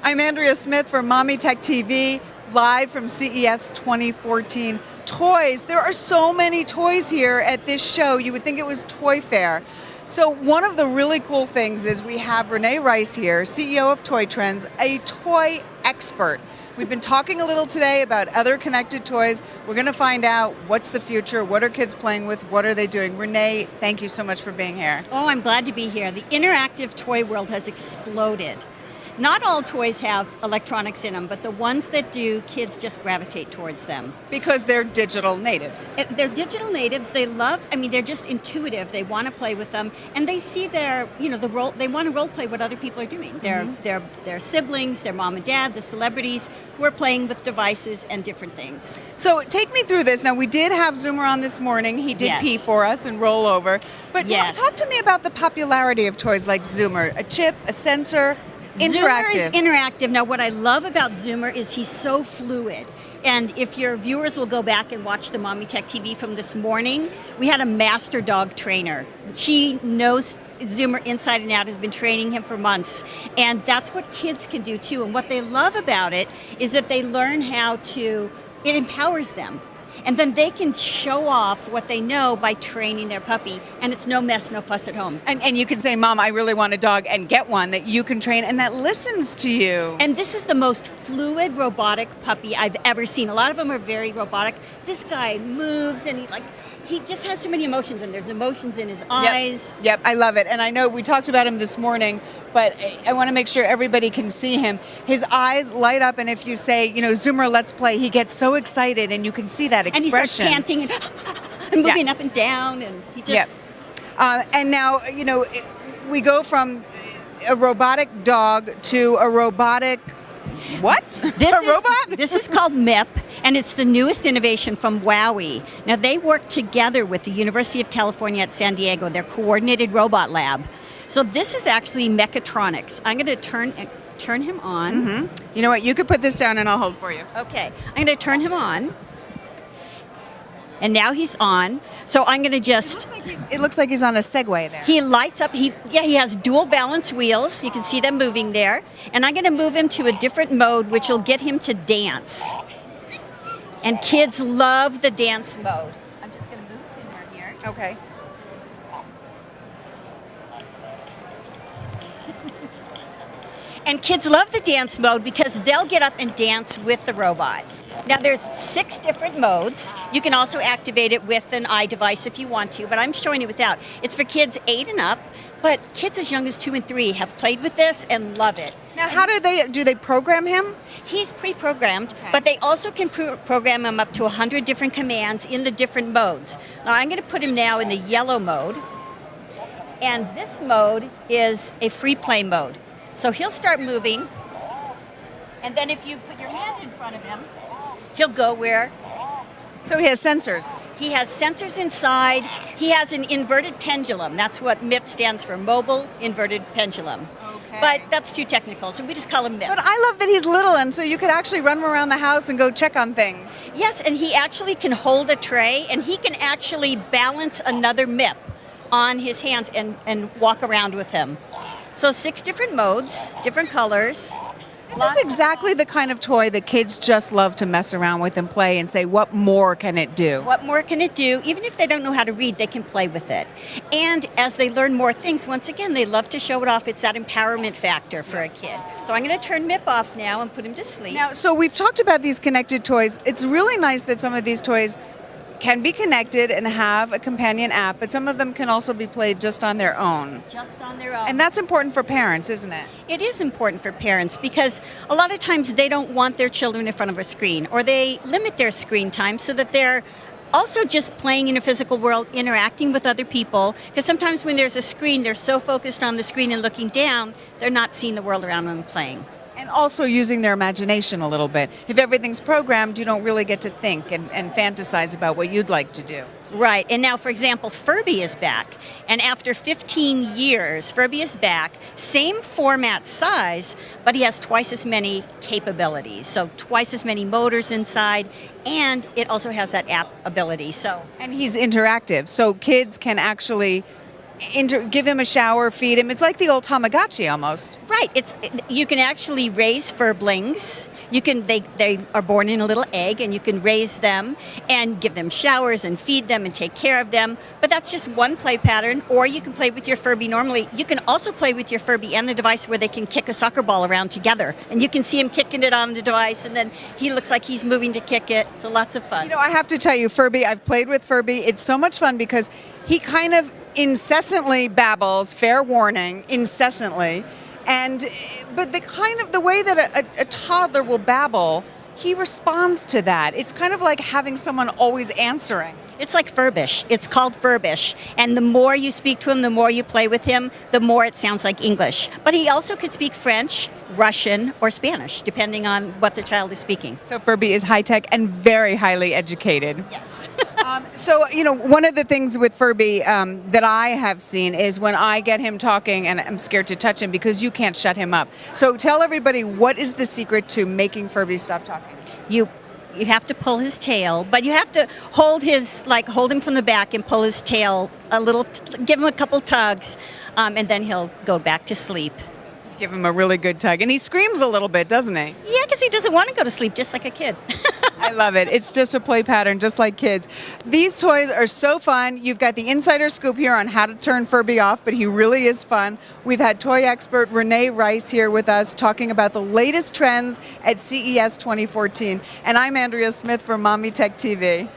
I'm Andrea Smith from Mommy Tech TV, live from CES 2014. Toys, there are so many toys here at this show. You would think it was Toy Fair. So one of the really cool things is we have Reyne Rice here, CEO of Toy Trends, a toy expert. We've been talking a little today about other connected toys. We're going to find out what's the future, what are kids playing with, what are they doing. Reyne, thank you so much for being here. Oh, I'm glad to be here. The interactive toy world has exploded. Not all toys have electronics in them, but the ones that do, kids just gravitate towards them. Because they're digital natives. They're digital natives. They love, they're just intuitive. They want to play with them, and they see their, the role. They want to role play what other people are doing. Their siblings, their mom and dad, the celebrities who are playing with devices and different things. So take me through this. Now, we did have Zoomer on this morning. He did pee for us and roll over. But talk to me about the popularity of toys like Zoomer. A chip, a sensor. Interactive. Zoomer is interactive. Now, what I love about Zoomer is he's so fluid. And if your viewers will go back and watch the Mommy Tech TV from this morning, we had a master dog trainer. She knows Zoomer inside and out, has been training him for months. And that's what kids can do too. And what they love about it is that they learn it empowers them. And then they can show off what they know by training their puppy. And it's no mess, no fuss at home. And you can say, Mom, I really want a dog, and get one that you can train and that listens to you. And this is the most fluid robotic puppy I've ever seen. A lot of them are very robotic. This guy moves and he just has so many emotions, and there's emotions in his eyes. Yep, I love it. And I know we talked about him this morning, but I want to make sure everybody can see him. His eyes light up, and if you say, Zoomer, let's play, he gets so excited, and you can see that expression. And he starts panting and moving up and down, and he just... Yep. And now, we go from a robotic dog to a robotic... What? Robot? This is called MIP, and it's the newest innovation from WowWee. Now, they work together with the University of California at San Diego, their coordinated robot lab. So this is actually mechatronics. I'm going to turn him on. Mm-hmm. You know what? You could put this down and I'll hold for you. Okay. I'm going to turn him on. And now he's on. So I'm going to just... It looks like he's on a Segway there. He lights up. He has dual balance wheels. You can see them moving there. And I'm going to move him to a different mode, which will get him to dance. And kids love the dance mode. I'm just going to move Zoomer here. Okay. And kids love the dance mode because they'll get up and dance with the robot. Now, there's 6 different modes. You can also activate it with an iDevice if you want to, but I'm showing you without. It's for kids 8 and up, but kids as young as 2 and 3 have played with this and love it. Now, how do they program him? He's pre-programmed, but they also can program him up to 100 different commands in the different modes. Now, I'm going to put him now in the yellow mode, and this mode is a free play mode. So he'll start moving, and then if you put your hand in front of him, he'll go where? So he has sensors. He has sensors inside. He has an inverted pendulum. That's what MIP stands for, Mobile Inverted Pendulum. Okay. But that's too technical, so we just call him MIP. But I love that he's little, and so you could actually run him around the house and go check on things. Yes, and he actually can hold a tray, and he can actually balance another MIP on his hands and walk around with him. So 6 different modes, different colors. This is exactly the kind of toy that kids just love to mess around with and play and say, what more can it do? What more can it do? Even if they don't know how to read, they can play with it. And as they learn more things, once again, they love to show it off. It's that empowerment factor for a kid. So I'm going to turn MIP off now and put him to sleep. Now, so we've talked about these connected toys. It's really nice that some of these toys can be connected and have a companion app, but some of them can also be played just on their own. Just on their own. And that's important for parents, isn't it? It is important for parents because a lot of times they don't want their children in front of a screen, or they limit their screen time so that they're also just playing in a physical world, interacting with other people, because sometimes when there's a screen, they're so focused on the screen and looking down, they're not seeing the world around them playing. And also using their imagination a little bit. If everything's programmed, you don't really get to think and fantasize about what you'd like to do. Right, and now, for example, Furby is back. And after 15 years, Furby is back, same format size, but he has twice as many capabilities. So twice as many motors inside, and it also has that app ability. And he's interactive, so kids can actually give him a shower, feed him. It's like the old Tamagotchi almost. Right. You can actually raise furblings. They are born in a little egg, and you can raise them and give them showers and feed them and take care of them. But that's just one play pattern. Or you can play with your Furby normally. You can also play with your Furby and the device where they can kick a soccer ball around together, and you can see him kicking it on the device, and then he looks like he's moving to kick it. So lots of fun. You know, I have to tell you, Furby. I've played with Furby. It's so much fun because he kind of incessantly babbles. Fair warning, incessantly. But the way that a toddler will babble, he responds to that. It's kind of like having someone always answering. It's like Furbish. It's called Furbish. And the more you speak to him, the more you play with him, the more it sounds like English. But he also could speak French, Russian, or Spanish, depending on what the child is speaking. So Furby is high-tech and very highly educated. Yes. So, you know, one of the things with Furby that I have seen is when I get him talking, and I'm scared to touch him because you can't shut him up. So tell everybody, what is the secret to making Furby stop talking? You have to pull his tail, but you have to hold him from the back and pull his tail a little, give him a couple tugs, and then he'll go back to sleep. Give him a really good tug. And he screams a little bit, doesn't he? Yeah, because he doesn't want to go to sleep, just like a kid. I love it. It's just a play pattern, just like kids. These toys are so fun. You've got the insider scoop here on how to turn Furby off, but he really is fun. We've had toy expert Reyne Rice here with us talking about the latest trends at CES 2014. And I'm Andrea Smith from Mommy Tech TV.